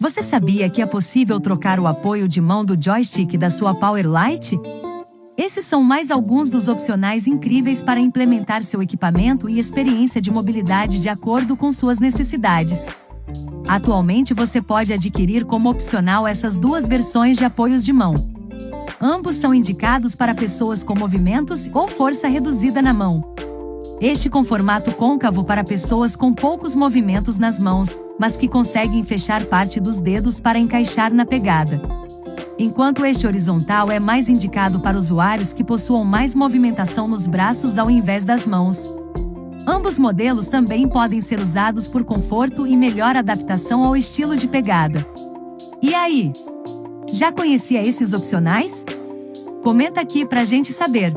Você sabia que é possível trocar o apoio de mão do joystick da sua Powerlite? Esses são mais alguns dos opcionais incríveis para implementar seu equipamento e experiência de mobilidade de acordo com suas necessidades. Atualmente você pode adquirir como opcional essas duas versões de apoios de mão. Ambos são indicados para pessoas com movimentos ou força reduzida na mão. Este com formato côncavo para pessoas com poucos movimentos nas mãos, mas que conseguem fechar parte dos dedos para encaixar na pegada. Enquanto este horizontal é mais indicado para usuários que possuam mais movimentação nos braços ao invés das mãos. Ambos modelos também podem ser usados por conforto e melhor adaptação ao estilo de pegada. E aí? Já conhecia esses opcionais? Comenta aqui pra gente saber!